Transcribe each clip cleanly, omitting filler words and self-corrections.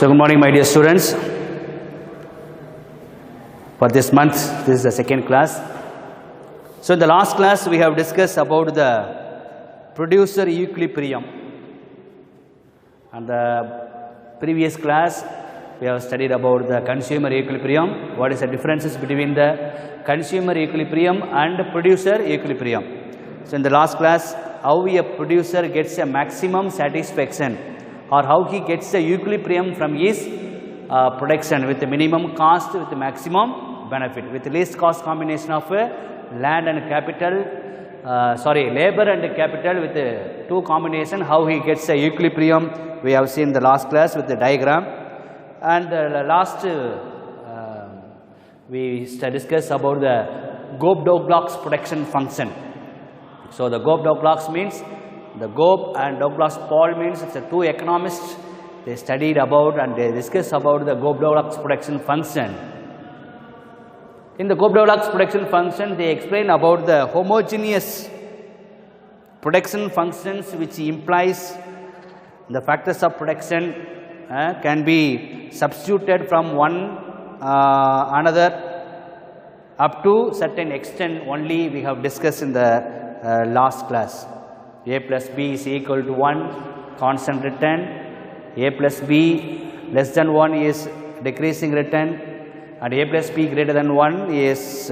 So good morning, my dear students. For this month, this is the second class. So in the last class, we have discussed about the producer equilibrium. And the previous class, we have studied about the consumer equilibrium. What is the differences between the consumer equilibrium and producer equilibrium? So in the last class, how a producer gets a maximum satisfaction, or how he gets the equilibrium from his production with the minimum cost with the maximum benefit, with the least cost combination of land and capital, labor and capital, with the two combination, how he gets the equilibrium. We have seen the last class with the diagram. And last we discussed about the Cobb-Douglas production function. So the Cobb-Douglas means, the Cobb and Douglas Paul means, it's a two economists, they studied about and they discussed about the Cobb-Douglas production function. In the Cobb-Douglas production function, they explain about the homogeneous production functions, which implies the factors of production can be substituted from one another up to certain extent only. We have discussed in the last class. A plus B is equal to 1, constant return. A plus B less than 1 is decreasing return, and A plus B greater than 1 is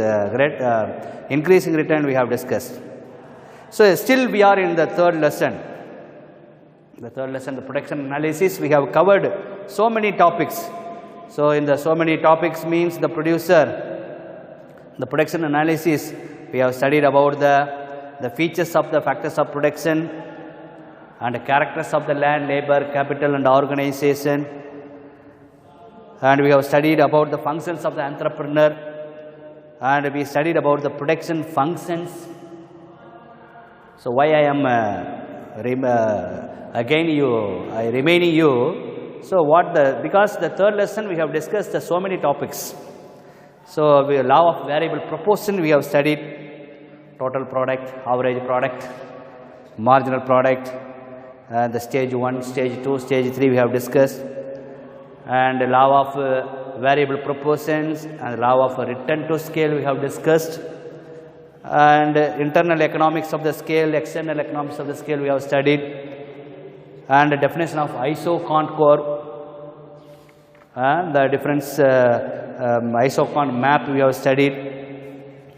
increasing return, we have discussed. So still we are in the third lesson. The third lesson, the production analysis, we have covered so many topics. So in the so many topics means the production analysis, we have studied about the features of the factors of production and the characters of the land, labor, capital and organization. And we have studied about the functions of the entrepreneur, and we studied about the production functions. So why I am remaining you. So because the third lesson we have discussed so many topics. So we law of variable proportion we have studied, total product, average product, marginal product, the stage 1, stage 2, stage 3 we have discussed, and the law of variable proportions and law of return to scale we have discussed, and internal economics of the scale, external economics of the scale we have studied, and the definition of isocontour, the difference isocont map we have studied,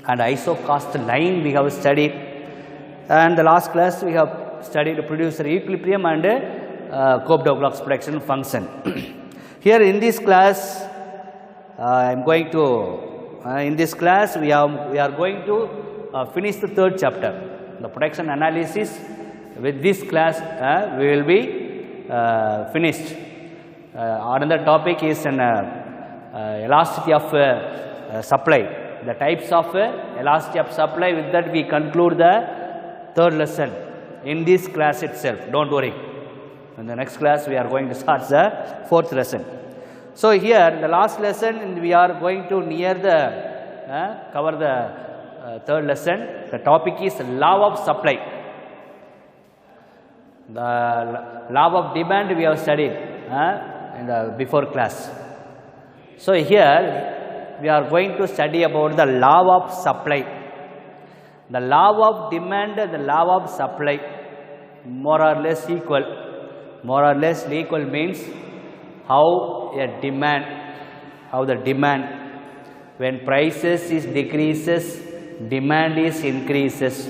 and isocost line we have studied. And the last class we have studied producer equilibrium and Cobb-Douglas production function. Here in this class, in this class we are going to finish the third chapter, the production analysis. With this class we will be finished. Another topic is an elasticity of supply, the types of elasticity of supply. With that we conclude the third lesson in this class itself. Don't worry, in the next class we are going to start the fourth lesson. So here in the last lesson we are going to cover the third lesson. The topic is law of supply. The law of demand we have studied in the before class. So here we are going to study about the law of supply. The law of demand and the law of supply more or less equal. More or less equal means how the demand, when prices is decreases, demand is increases.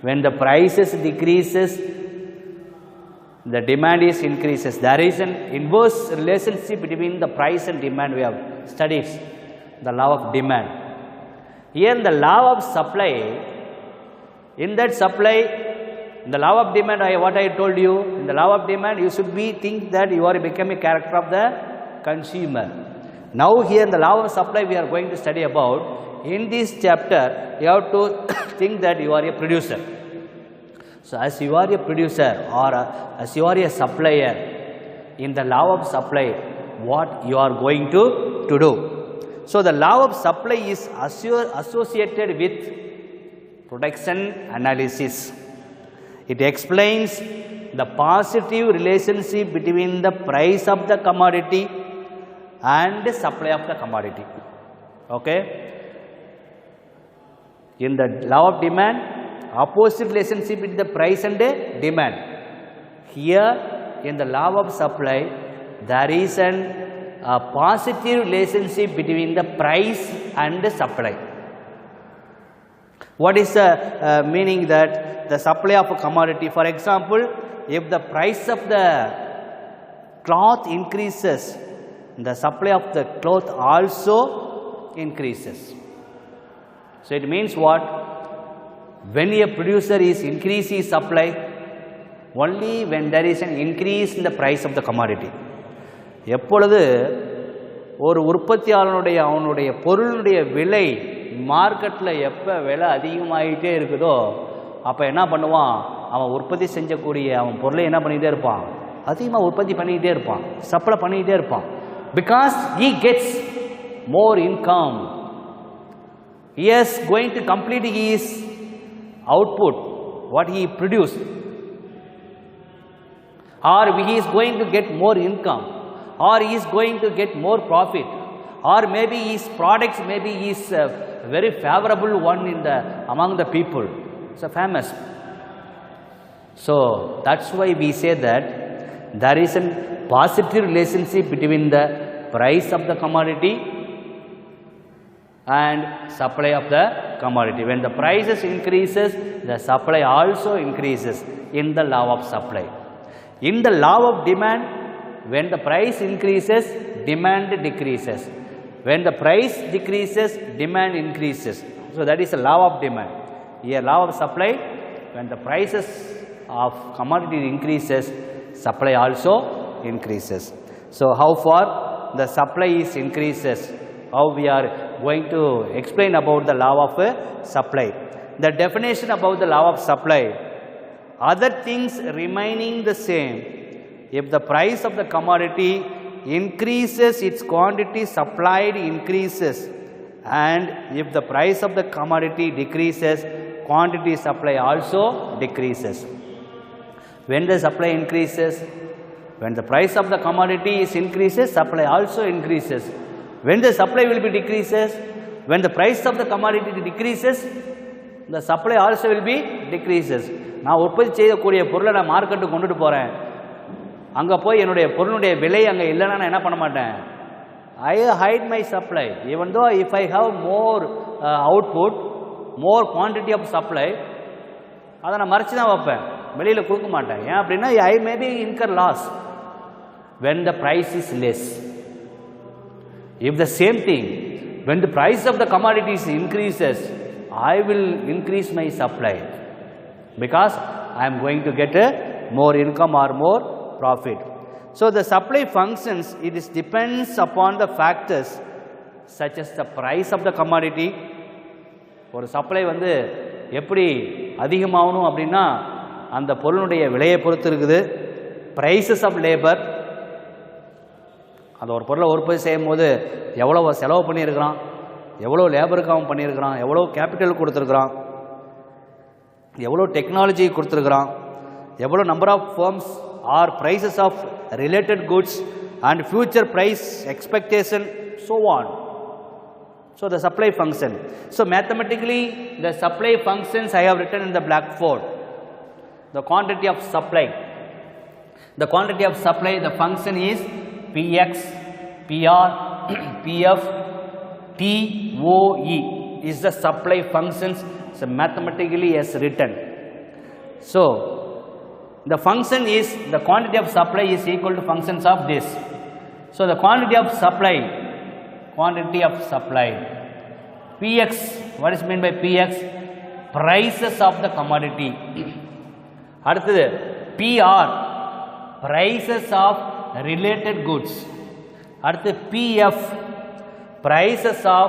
When the prices decreases, the demand is increases. There is an inverse relationship between the price and demand. We have studied the law of demand. Here in the law of supply, in that supply, in the law of demand, what I told you, in the law of demand you should think that you are becoming a character of the consumer. Now here in the law of supply we are going to study about. In this chapter you have to think that you are a producer. So as you are a producer or as you are a supplier, in the law of supply what you are going to do. So the law of supply is associated with production analysis. It explains the positive relationship between the price of the commodity and the supply of the commodity. Okay? In the law of demand, opposite relationship between the price and the demand. Here in the law of supply, there is a positive relationship between the price and the supply. What is the meaning that the supply of a commodity? For example, if the price of the cloth increases, the supply of the cloth also increases. So it means what? When a producer is increasing supply, only when there is an increase in the price of the commodity. எப்பொழுது ஒரு உற்பத்தியாளனுடைய அவனுடைய பொருளுடைய விலை மார்க்கெட்டில் எப்போ விலை அதிகமாகிட்டே இருக்குதோ அப்போ என்ன பண்ணுவான், அவன் உற்பத்தி செஞ்சக்கூடிய அவன் பொருளை என்ன பண்ணிகிட்டே இருப்பான், அதிகமாக உற்பத்தி பண்ணிக்கிட்டே இருப்பான், சப்ளை பண்ணிக்கிட்டே இருப்பான். Because he gets more income. He is going to complete his output, what he produced, or he is going to get more income, or he is going to get more profit, or maybe his products maybe is a very favorable one in the among the people. It's a famous. So that's why we say that there is a positive relationship between the price of the commodity and supply of the commodity. When the prices increases, the supply also increases in the law of supply. In the law of demand, when the price increases, demand decreases. When the price decreases, demand increases. So that is the law of demand. Here law of supply, when the prices of commodity increases, supply also increases. So how far the supply is increases, how we are going to explain about the law of supply. The definition about the law of supply, other things remaining the same, if the price of the commodity increases, its quantity supplied increases, and if the price of the commodity decreases, quantity supply also decreases. When the supply increases, when the price of the commodity is increases, supply also increases. When the supply will be decreases, when the price of the commodity decreases, the supply also will be decreases. நான் உற்பத்தி செய்யக்கூடிய பொருளை நான் மார்க்கெட்டுக்கு கொண்டுட்டு போகிறேன், அங்கே போய் என்னுடைய பொருளுடைய விலை அங்கே இல்லைன்னா நான் என்ன பண்ண மாட்டேன், I hide my supply. Even though if I have more output, more quantity of supply, அதை நான் மறைச்சி தான் வைப்பேன், வெளியில் கொடுக்க மாட்டேன். ஏன் அப்படின்னா I may be incur loss when the price is less. If the same thing, when the price of the commodities increases, I will increase my supply because I am going to get more income or more profit. So the supply functions, it is depends upon the factors such as the price of the commodity. ஒரு supply வந்து எப்படி அதிகமாகணும் அப்படின்னா அந்த பொருளுடைய விலையை பொறுத்து இருக்குது. Prices of labour, அந்த ஒரு பொருளை உற்பத்தி செய்யும் போது எவ்வளோ செலவு பண்ணியிருக்கிறான், எவ்வளோ லேபருக்கு அவன் பண்ணியிருக்கிறான், எவ்வளோ கேபிட்டல் கொடுத்துருக்குறான், எவ்வளோ டெக்னாலஜி கொடுத்துருக்குறான், எவ்வளோ number of firms are prices of related goods and future price expectation, so on. So the supply function. So mathematically the supply functions I have written in the blackboard. The quantity of supply. The quantity of supply, the function is Px, Pr, Pf, TOE is the supply functions. So mathematically as written. So the function is, the quantity of supply is equal to functions of this. So the quantity of supply, Px, what is meant by Px? Prices of the commodity. அடுத்தது PR, prices of related goods. அடுத்து PF, prices of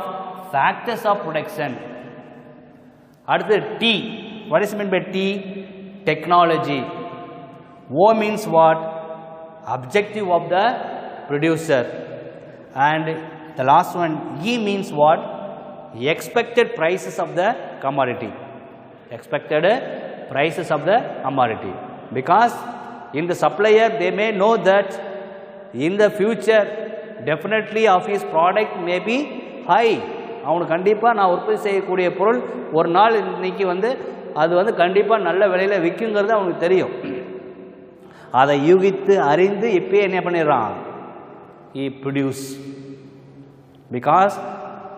factors of production. அடுத்து T, what is meant by T? Technology. O means what? Objective of the producer. And the last one, E means what? Expected prices of the commodity. Expected prices of the commodity. Because In the supplier, they may know that in the future definitely of his product may be high. அவனுக்கு கண்டிப்பாக நான் உற்பத்தி செய்யக்கூடிய பொருள் ஒரு நாள் இன்னைக்கு வந்து அது வந்து கண்டிப்பாக நல்ல விலையில் விற்குங்கிறது அவனுக்கு தெரியும். அதை யூகித்து அறிந்து இப்பயே என்ன பண்ணிடுறான்? He produce. Because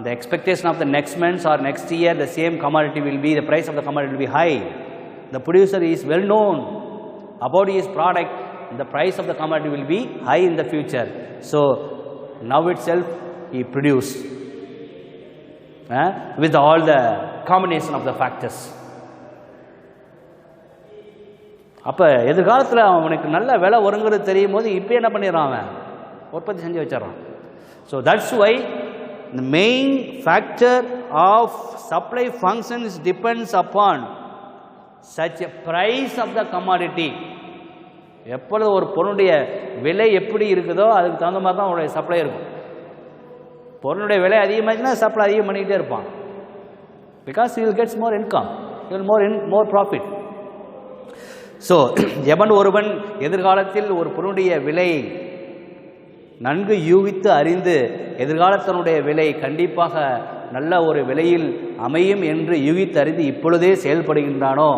the expectation of the next month or next year, the same commodity will be, the price of the commodity will be high. The producer is well known about his product, the price of the commodity will be high in the future. So now itself he produce with all the combination of the factors. அப்போ எதிர்காலத்தில் அவனுக்கு நல்ல விலை வருங்கிறது தெரியும் போது இப்போ என்ன பண்ணிடுறான்? அவன் உற்பத்தி செஞ்சு வச்சிடறான். So that's why the main factor of supply functions depends upon such a price of the commodity. எப்பொழுது ஒரு பொருளுடைய விலை எப்படி இருக்குதோ அதுக்கு தகுந்த மாதிரி தான் அவனுடைய சப்ளை இருக்கும். பொருளுடைய விலை அதிகமாச்சுன்னா சப்ளை அதிகம் பண்ணிக்கிட்டே இருப்பான். Because he will get more income, he will more profit. So எவன் ஒருவன் எதிர்காலத்தில் ஒரு பொருளுடைய விலை நன்கு யூகித்து அறிந்து எதிர்காலத்தினுடைய விலை கண்டிப்பாக நல்ல ஒரு விலையில் அமையும் என்று யூகித்து அறிந்து இப்பொழுதே செயல்படுகின்றானோ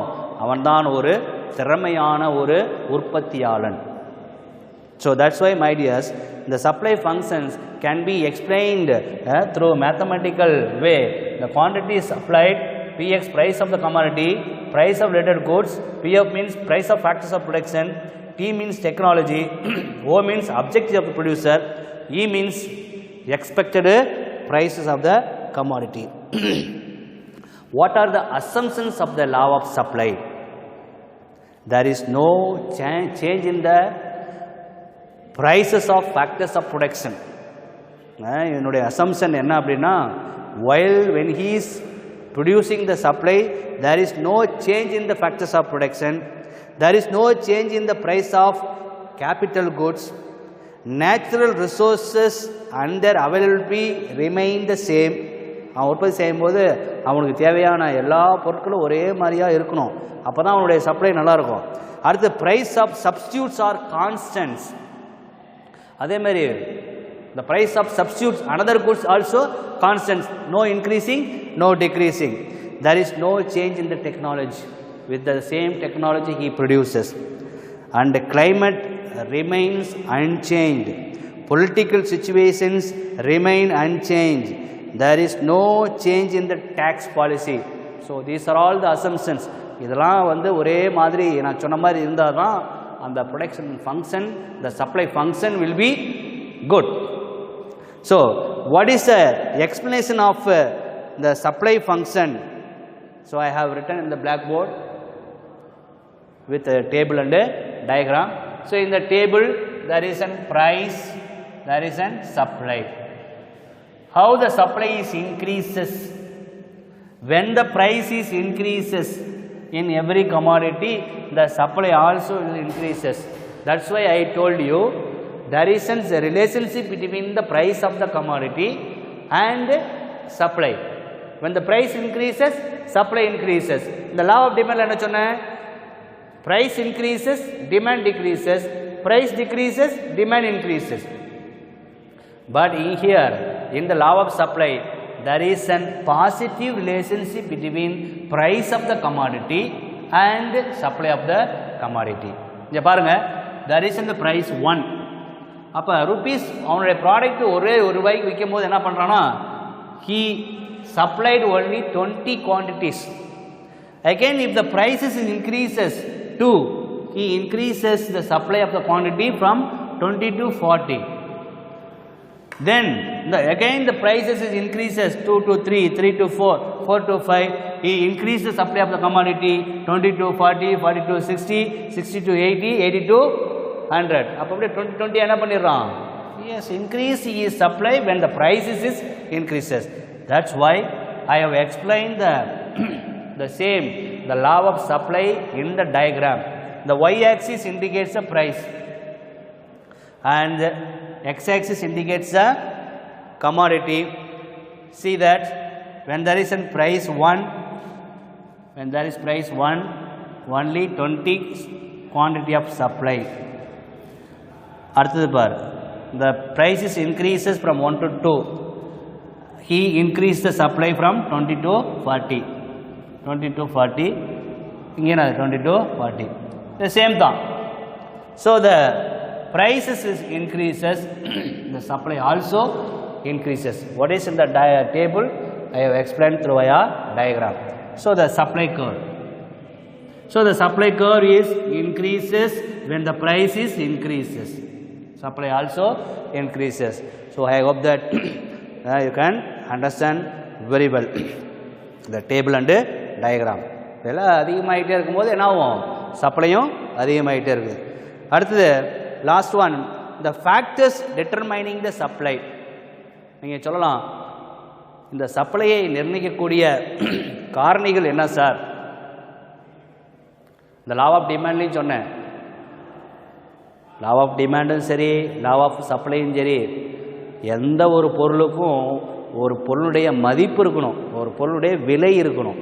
அவன்தான் ஒரு திறமையான ஒரு உற்பத்தியாளன். So that's why, my dears, the supply functions can be explained through mathematical way. The quantity is supplied, Px price of the commodity, price of related goods, Pf means price of factors of production, T means technology, O means objective of the producer, E means expected prices of the commodity. What are the assumptions of the law of supply? There is no change in the prices of factors of production. என்னுடைய assumption என்ன அப்படின்னா, while when he is producing the supply, there is no change in the factors of production, there is no change in the price of capital goods, natural resources and their availability remain the same. அவன் உற்பத்தி செய்யும்போது அவனுக்கு தேவையான எல்லா பொருட்களும் ஒரே மாதிரியாக இருக்கணும், அப்போ தான் அவனுடைய சப்ளை நல்லாயிருக்கும். அடுத்து price of substitutes are constants. அதேமாதிரி the price of substitutes, another goods also constants, no increasing, no decreasing. There is no change in the technology, with the same technology he produces. And the climate remains unchanged, political situations remain unchanged, there is no change in the tax policy. So these are all the assumptions. இதெல்லாம் வந்து ஒரே மாதிரி நான் சொன்ன மாதிரி இருந்தால் தான் அந்த production function, the supply function will be good. So what is the explanation of the supply function? So I have written in the blackboard with a table and a diagram. So in the table there is a price, there is a supply. How the supply is increases? When the price is increases in every commodity, the supply also increases. That's why I told you there is a relationship between the price of the commodity and supply. When the price increases, supply increases. The law of demand என்ன சொன்ன? Price increases, demand decreases. Price decreases, demand increases. But here, in the law of supply, there is a positive relationship between price of the commodity and supply of the commodity. இங்க பாருங்க, there is the price 1. அப்போ rupees அவனுடைய product ஒரே ரூபாய்க்கு விற்கும் போது என்ன பண்ணுறான்னா, he supplied only 20 quantities. Again, if the prices increases to, he increases the supply of the quantity from 20 to 40. Then again the prices is increases 2 to 3, 3 to 4, 4 to 5. He increases the supply of the commodity 20 to 40, 40 to 60, 60 to 80, 80 to 100. அப்போ அப்படியே 20 என்ன பண்ணிடுறான்? Yes, increase his supply when the prices is increases. That's why I have explained the same, the law of supply in the diagram. The y-axis indicates the price and the x-axis indicates the commodity. See that when there is a price 1, when there is price 1, only 20 quantity of supply. அடுத்தது பார், the prices increases from 1 to 2. He increased the supply from 20 to 40. 20 to 40. இங்கே என்ன 20 to 40. The same தான். So the prices is increases, the supply also increases. What is in the table? I have explained through a diagram. So the supply curve. So the supply curve is increases when the price is increases. Supply also increases. So I hope that you can understand very well the table and diagram. இதெல்லாம் அதிகமாகிட்டே இருக்கும்போது என்ன ஆகும், சப்ளையும் அதிகமாகிட்டே இருக்குது. அடுத்தது last one, the factors determining the supply. நீங்கள் சொல்லலாம், இந்த சப்ளையை நிர்ணயிக்கக்கூடிய காரணிகள் என்ன சார்? இந்த லா ஆஃப் டிமாண்ட்லையும் சொன்னேன், லா ஆஃப் டிமாண்டும் சரி, லா ஆஃப் சப்ளையும் சரி, எந்த ஒரு பொருளுக்கும் ஒரு பொருளுடைய மதிப்பு இருக்கணும், ஒரு பொருளுடைய விலை இருக்கணும்.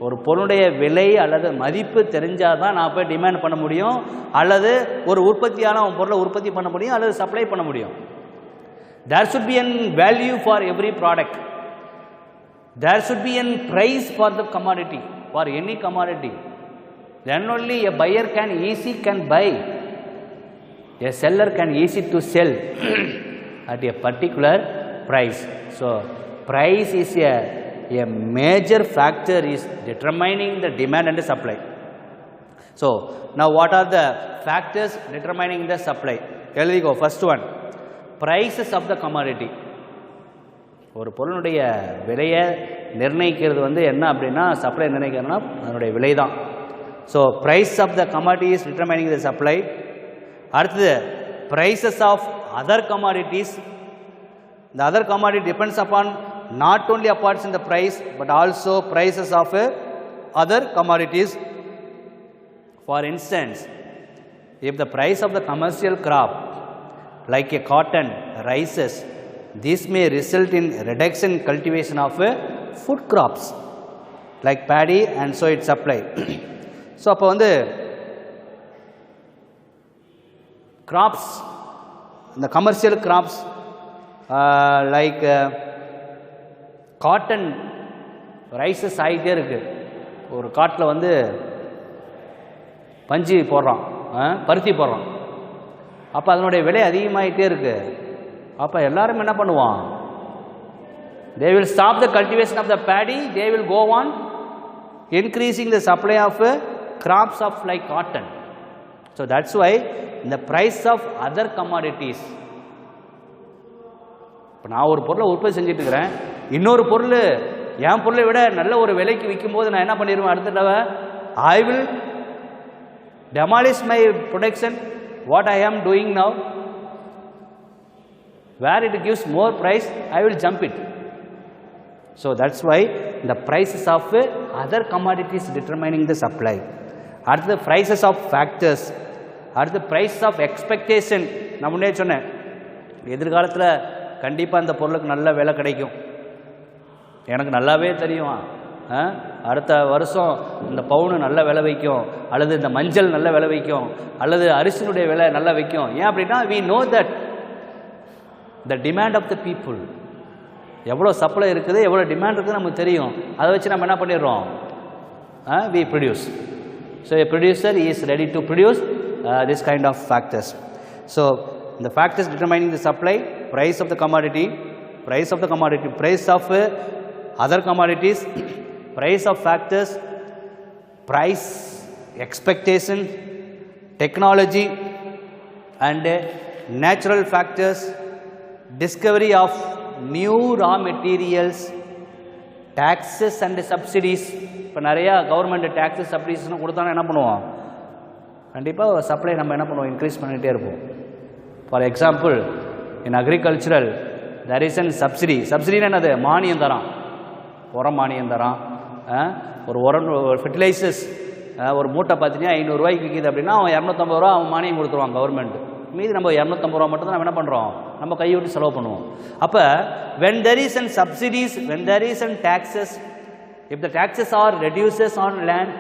ஒரு பொருளுடைய விலை அல்லது மதிப்பு தெரிஞ்சால் தான் நான் போய் டிமாண்ட் பண்ண முடியும், அல்லது ஒரு உற்பத்தியால் அவன் பொருளை உற்பத்தி பண்ண முடியும், அல்லது சப்ளை பண்ண முடியும். There should be an value for every product. There should be an price for the commodity, for any commodity. Then only a buyer can buy, a seller can easy to sell at a particular price. So price is a major factor is determining the demand and the supply. So now what are the factors determining the supply? Here we go. First one, prices of the commodity. ஒரு பொருளுடைய விலையை நிர்ணயிக்கிறது வந்து என்ன அப்படின்னா, supply நிர்ணயிக்கிறதுனா அதனுடைய விலை தான். So price of the commodity is determining the supply. அடுத்தது prices of other commodities. The other commodity depends upon not only apart in the price but also prices of other commodities. For instance, if the price of the commercial crop like a cotton rises, this may result in reduction in cultivation of food crops like paddy and so its supply. So அப்போ வந்து crops, the commercial crops like cotton rises ஆகிட்டே இருக்குது. ஒரு காட்டில் வந்து பஞ்சு போடுறான், பருத்தி போடுறான், அப்போ அதனுடைய விலை அதிகமாகிட்டே இருக்குது. அப்போ எல்லாரும் என்ன பண்ணுவான், they will stop the cultivation of the paddy, they will go on increasing the supply of crops of like cotton. So that's why the price of other commodities. இப்போ நான் ஒரு பொருளை உற்பத்தி செஞ்சுட்டு இருக்கிறேன், இன்னொரு பொருள் என் பொருளை விட நல்ல ஒரு விலைக்கு விற்கும் போது நான் என்ன பண்ணிடுவேன், அடுத்த தடவை I will demolish my production, what I am doing now, where it gives more price, I will jump it. So that's why the prices of other commodities determining the supply. At the prices of factors, at the price of expectation. நான் முன்னே சொன்னேன், எதிர்காலத்தில் கண்டிப்பாக அந்த பொருளுக்கு நல்ல விலை கிடைக்கும், எனக்கு நல்லாவே தெரியும். அடுத்த வருஷம் இந்த பவுனு நல்ல விலை வைக்கும், அல்லது இந்த மஞ்சள் நல்ல விலை வைக்கும், அல்லது அரிசினுடைய விலை நல்லா வைக்கும். ஏன் அப்படின்னா we know that the demand of the people, எவ்வளோ சப்ளை இருக்குது, எவ்வளோ டிமாண்ட் இருக்குது நமக்கு தெரியும். அதை வச்சு நம்ம என்ன பண்ணிடுறோம், we produce. So a producer is ready to produce this kind of factors. So the factors determining the supply, price of the commodity, price of the commodity, price of other commodities, price of factors, price expectation, technology and natural factors, discovery of new raw materials, taxes and subsidies. இப்போ நிறையா government taxes சப்சிடிஸ்னு கொடுத்தாலும் என்ன பண்ணுவோம், கண்டிப்பாக supply நம்ம என்ன பண்ணுவோம், increase பண்ணிகிட்டே இருப்போம். For example in agricultural there is an subsidy. சப்சிடினா என்னது, மானியம் தரான், உரம் மானியம் தரான். ஒரு உரம் ஃபெர்டிலைசர்ஸ் ஒரு மூட்டை பார்த்தீங்கன்னா 500 ரூபாய்க்கு விற்கிது அப்படின்னா அவன் 250 ரூபா அவன் மானியம் கொடுத்துருவான் கவர்மெண்ட். மீது நம்ம 250 ரூபா மட்டும் தான் நம்ம என்ன பண்ணுறோம், நம்ம கைவிட்டு செலவு பண்ணுவோம். அப்போ when there is an subsidies, when there is an taxes, if the taxes are reduces on land,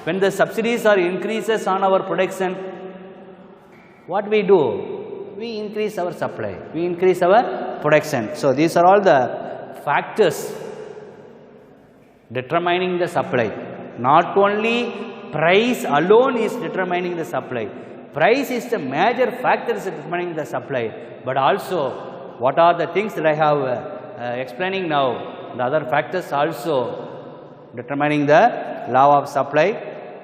When the subsidies are increases on our production, what we do? We increase our supply, we increase our production. So these are all the factors determining the supply. Not only price alone is determining the supply. Price is the major factor determining the supply, but also what are the things that I have explaining now, the other factors also determining the law of supply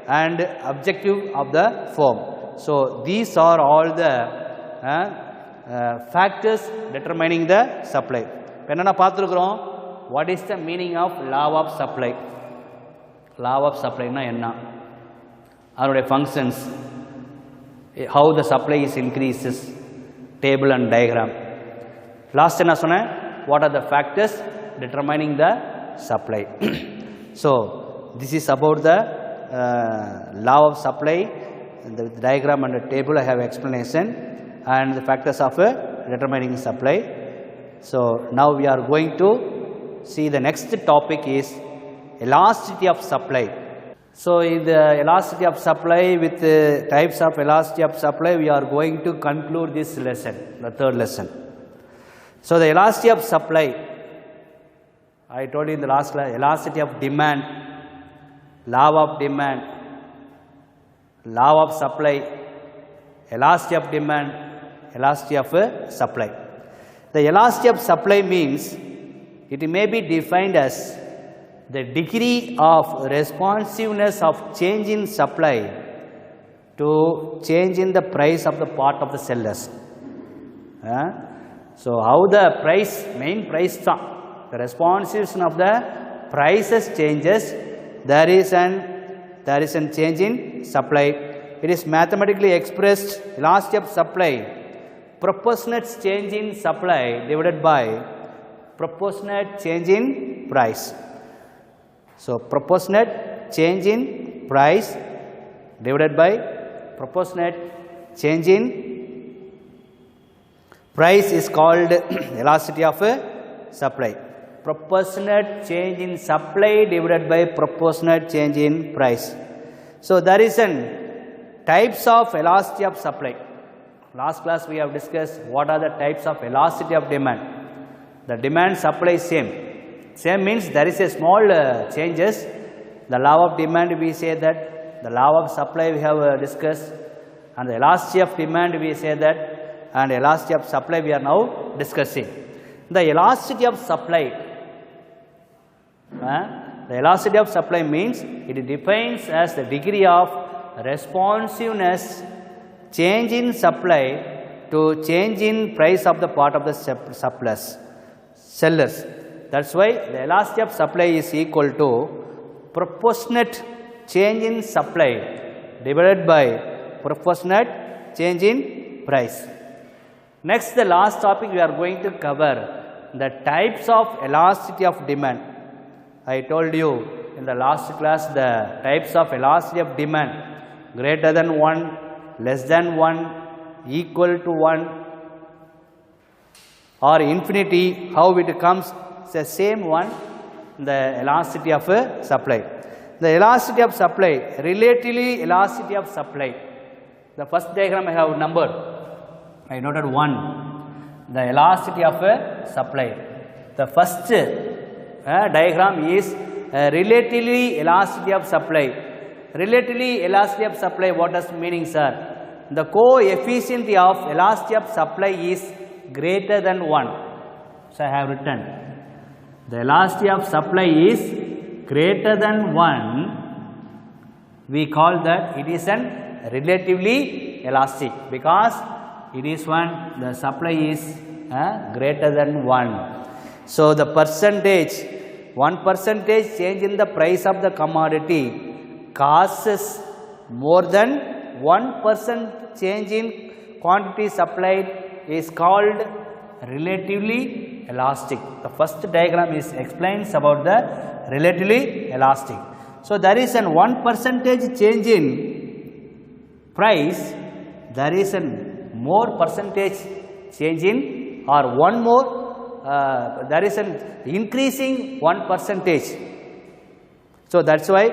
and objective of the firm. So these are all the factors determining the supply. என்னென்ன பார்த்துருக்குறோம்? What is the meaning of law of supply? Law of supply னா என்ன? அதனுடைய functions, how the supply is increases, table and diagram. Last என்ன சொன்னேன்? What are the factors determining the supply? So this is about the law of supply. The diagram and the table I have explanation and the factors of determining supply. So now we are going to see the next topic is elasticity of supply. So in the elasticity of supply with types of elasticity of supply, we are going to conclude this lesson, the third lesson. So the elasticity of supply, I told you in the last class, elasticity of demand, law of demand, law of supply, elasticity of demand, elasticity of supply. The elasticity of supply means it may be defined as the degree of responsiveness of change in supply to change in the price of the part of the sellers. So how the price, main price, the responsiveness of the prices changes, there is an change in supply. It is mathematically expressed, elasticity of supply, proportionate change in supply divided by proportionate change in price. So proportionate change in price divided by proportionate change in price is called elasticity of supply. Proportionate change in supply divided by proportionate change in price. So there is an types of elasticity of supply. Last class we have discussed what are the types of elasticity of demand. The demand supply same. Same means there is a small changes. The law of demand we say that, the law of supply we have discussed, and the elasticity of demand we say that, and elasticity of supply we are now discussing. The elasticity of supply, the elasticity of supply means it defines as the degree of responsiveness change in supply to change in price of the part of the sellers. That's why the elasticity of supply is equal to proportionate change in supply divided by proportionate change in price. Next, the last topic we are going to cover the types of elasticity of demand. I told you in the last class the types of elasticity of demand: greater than 1, less than 1, equal to 1, or infinity, how it comes. It's the same one, the elasticity of supply. The elasticity of supply, relatively elasticity of supply. The first diagram I have numbered. I noted 1. The elasticity of supply. The first diagram is relatively elasticity of supply. Relatively elasticity of supply, what does meaning, sir? The coefficient of elasticity of supply is greater than 1. So I have written the elasticity of supply is greater than 1. We call that it is an relatively elastic because it is the supply is greater than 1. So the percentage, 1% change in the price of the commodity causes more than 1% change in quantity supplied is called relatively elastic. The first diagram is explains about the relatively elastic. So there is an 1% change in price, there is an more percentage change in, or one more there is an increasing 1%. So that's why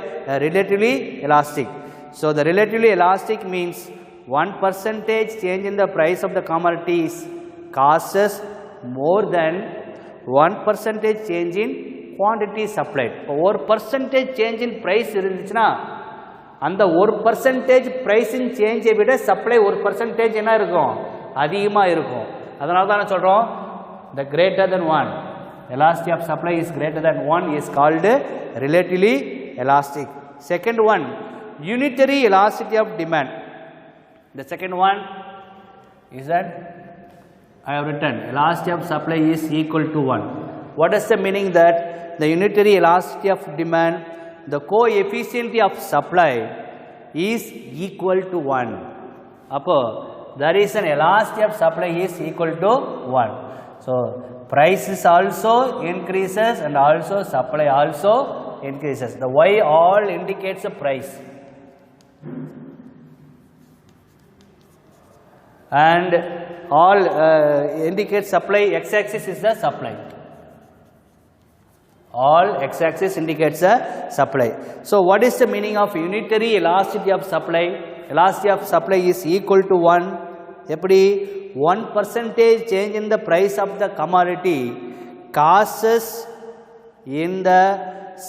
relatively elastic. So the relatively elastic means 1% change in the price of the commodities causes more than 1% change in quantity supplied. இப்போ 1% change in price இருந்துச்சுன்னா அந்த 1% price in change விட supply 1% என்ன இருக்கும், அதிகமாக இருக்கும். அதனால தான் சொல்கிறோம் the greater than 1, elasticity of supply is greater than 1 is called relatively elastic. Second one, unitary elasticity of demand. The second one is that I have written elasticity of supply is equal to 1. What is the meaning that the unitary elasticity of demand, the coefficient of supply is equal to 1. Appo there is an elasticity of supply is equal to 1. So prices also increases and also supply also increases. The Y all indicates the price. And all indicates supply. X-axis is the supply. All x-axis indicates the supply. So what is the meaning of unitary elasticity of supply? Elasticity of supply is equal to 1. எப்படி 1% change in the price of the commodity causes in the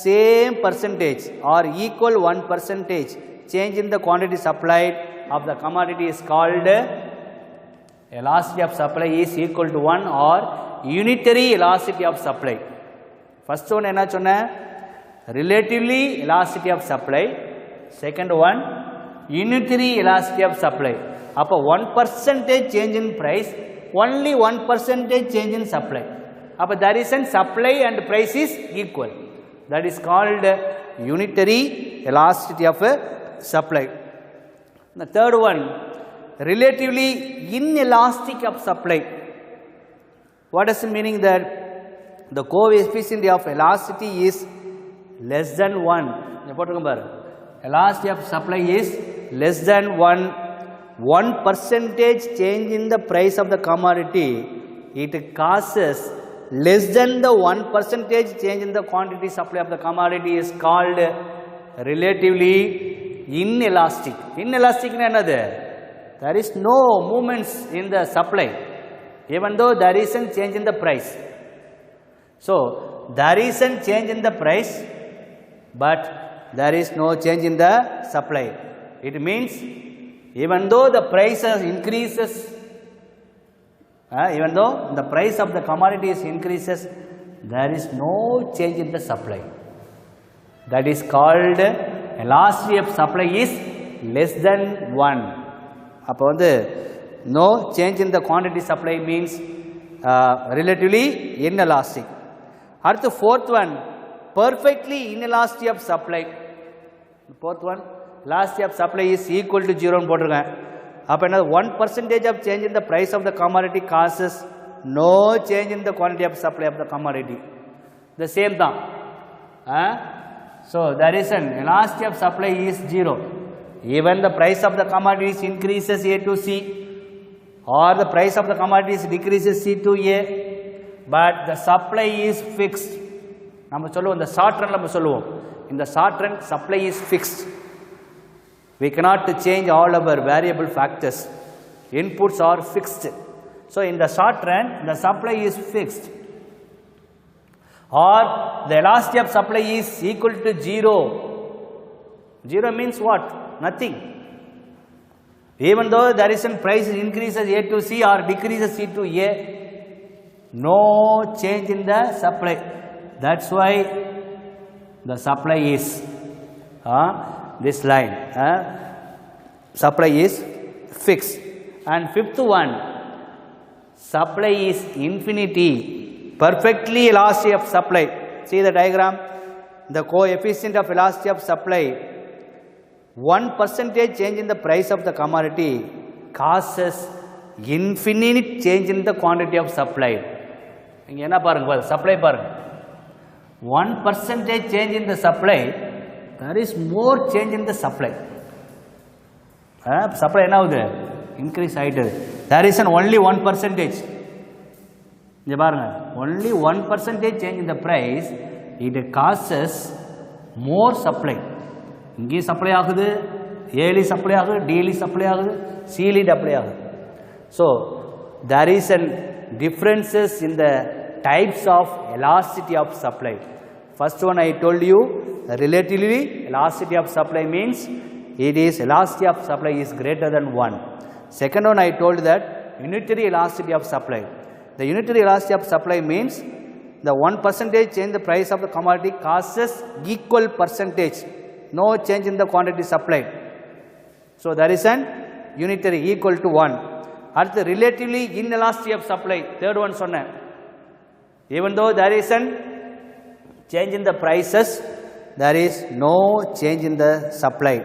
same percentage or equal 1% change in the quantity supplied of the commodity is called elasticity of supply is equal to 1 or unitary elasticity of supply. First one enna sonna relatively elasticity of supply, second one unitary elasticity of supply. அப்போ 1% change in price, only 1% change in supply. அப்போ there is an supply and price is equal. That is called unitary elasticity of supply. The third one, relatively inelastic of supply. What is the meaning that the coefficient of elasticity is less than 1? Elasticity of supply is less than 1. 1% change in the price of the commodity, it causes less than the 1% change in the quantity supply of the commodity is called relatively inelastic. Inelastic is another. There is no movements in the supply even though there is a change in the price. So there is a change in the price but there is no change in the supply. It means even though the price increases, even though the price of the commodities increases, there is no change in the supply. That is called elasticity of supply is less than 1. அப்போ no change in the quantity supply means relatively inelastic. அடுத்து fourth one, perfectly inelastic of supply. Fourth one, elasticity of supply is equal to 0 னு போட்டுருக்கேன். அப்போ என்ன 1% of change in the price of the commodity causes no change in the quantity of supply of the commodity. The same தான். So there is an elasticity of supply is 0. Even the price of the commodities increases A to C or the price of the commodities decreases C to A, but the supply is fixed. நம்ம சொல்லுவோம் இந்த short run நம்ம சொல்லுவோம். In the short run supply is fixed. We cannot change all our variable factors. Inputs are fixed. So in the short run, the supply is fixed. Or the elasticity of supply is equal to 0. 0 means what? Nothing. Even though there is a price increases A to C or decreases C to A, no change in the supply. That's why the supply is this line, supply is fixed. And fifth one, supply is infinity, perfectly elastic of supply. See the diagram, the coefficient of elasticity of supply, 1% change in the price of the commodity causes infinite change in the quantity of supply. இங்க என்ன பாருங்க, supply பாருங்க, 1% change in the supply, there is more change in the supply. Supply என்ன ஆகுது, increase ஆயிட்டு. There is an only 1%. இங்க பாருங்க, only 1% change in the price, it causes more supply. இங்கே supply ஆகுது, Aல supply ஆகுது, Dல supply ஆகுது, Cல supply ஆகுது. So there is an differences in the types of elasticity of supply. First one I told you, relatively elasticity of supply means it is elasticity of supply is greater than 1. Second one I told that unitary elasticity of supply. The unitary elasticity of supply means the 1% change the price of the commodity causes equal percentage, no change in the quantity supplied. So there is an unitary equal to 1. At the relatively inelasticity of supply, third one sonna. Even though there is an change in the prices, there is no change in the supply.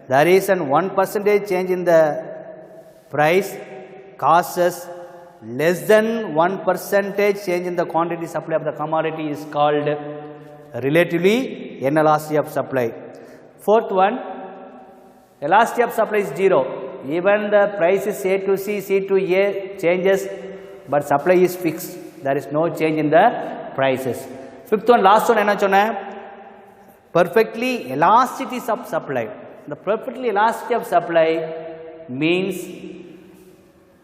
There is an 1% change in the price causes less than 1% change in the quantity supply of the commodity is called relatively inelasticity of supply. Fourth one, elasticity of supply is 0. Even the price is A to C, C to A changes, but supply is fixed. There is no change in the prices. Fifth one, last one, enna sonna? Perfectly elasticity of supply. The perfectly elasticity of supply means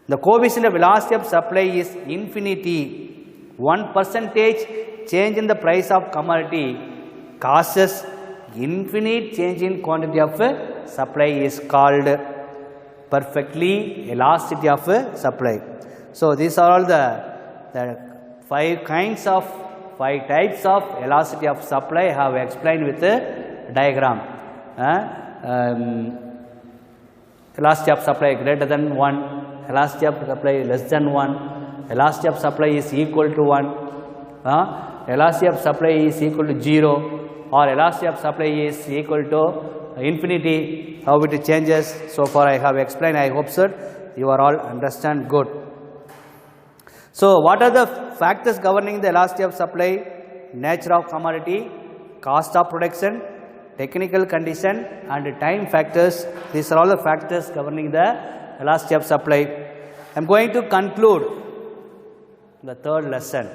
the coefficient of elasticity of supply is infinity. 1% change in the price of commodity causes infinite change in quantity of supply is called perfectly elasticity of supply. So these are all the 5 types of elasticity of supply I have explained with the diagram. Elasticity of supply greater than 1, elasticity of supply less than 1, elasticity of supply is equal to 1, elasticity of supply is equal to 0, or elasticity of supply is equal to infinity, how it changes. So far I have explained, I hope sir you are all understand good. So what are the factors governing the elasticity of supply? Nature of commodity, cost of production, technical condition and time factors. These are all the factors governing the elasticity of supply. I am going to conclude the third lesson.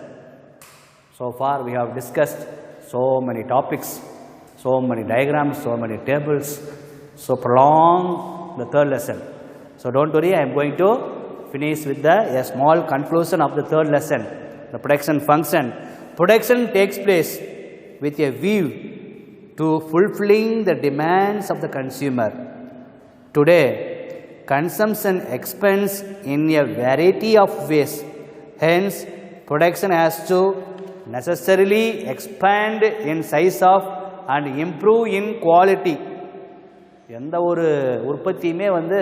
So far we have discussed so many topics, so many diagrams, so many tables, so prolong the third lesson. So don't worry, I am going to finish with a small conclusion of the third lesson, the production function. Production takes place with a view to fulfilling the demands of the consumer. Today, consumption expands in a variety of ways. Hence, production has to necessarily expand in size of and improve in quality. எந்த ஒரு உற்பத்தியுமே வந்து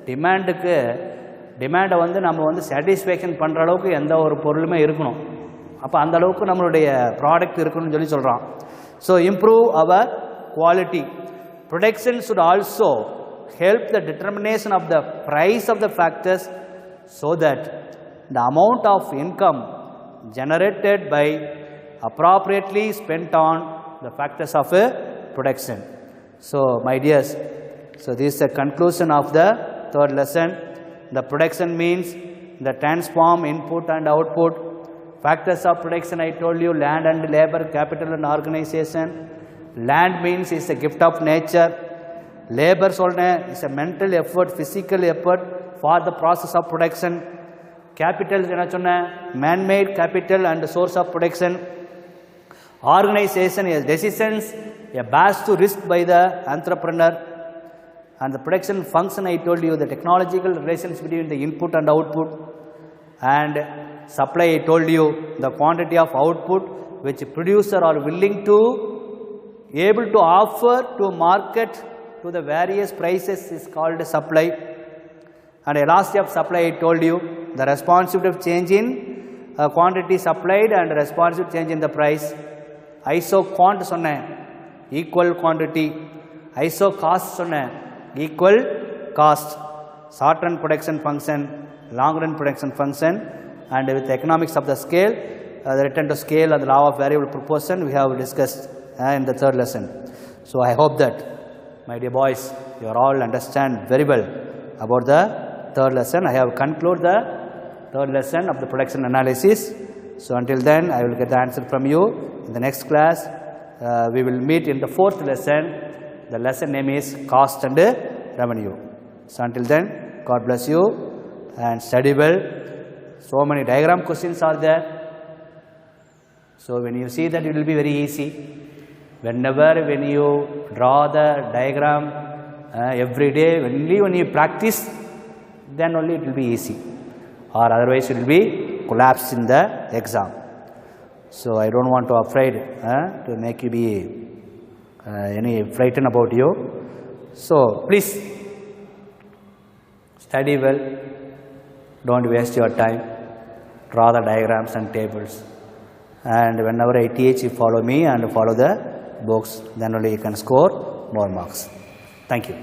டிமாண்டை வந்து நம்ம வந்து satisfaction பண்ணுற அளவுக்கு எந்த ஒரு பொருளுமே இருக்கணும். அப்போ அந்த அளவுக்கு நம்மளுடைய ப்ராடக்ட் இருக்கணும்னு சொல்கிறான். So improve our quality. Production should also help the determination of the price of the factors so that the amount of income generated by appropriately spent on the factors of production. So my dears, so this is the conclusion of the third lesson. The production means the transform input and output. Factors of production I told you, land and labor, capital and organization. Land means is a gift of nature. Labor is a mental effort, physical effort for the process of production. Capital man-made capital and source of production. Organization is decisions, a base to risk by the entrepreneur. And the production function I told you, the technological relations between the input and output. And supply I told you, the quantity of output which producer are willing to able to offer to market to the various prices is called supply. And elasticity of supply I told you, the responsive change in quantity supplied and responsive change in the price. ISO quant சொன்ன equal quantity, ISO cost சொன்ன equal cost. Short run production function, long run production function, and with the economics of the scale, the return to scale and the law of variable proportion we have discussed in the third lesson. So I hope that my dear boys, you are all understand very well about the third lesson. I have concluded the third lesson of the production analysis. So until then, I will get the answer from you in the next class. we will meet in the 4th lesson. The lesson name is cost and revenue. So until then, God bless you and study well. So many diagram questions are there. So when you see that, it will be very easy. When you draw the diagram every day, only when you practice, then only it will be easy. Or otherwise it will be collapse in the exam. So I don't want to afraid to make you be any frightened about you. So please study well. Don't waste your time. Draw the diagrams and tables. And whenever I teach, you follow me and follow the books. Then only you can score more marks. Thank you.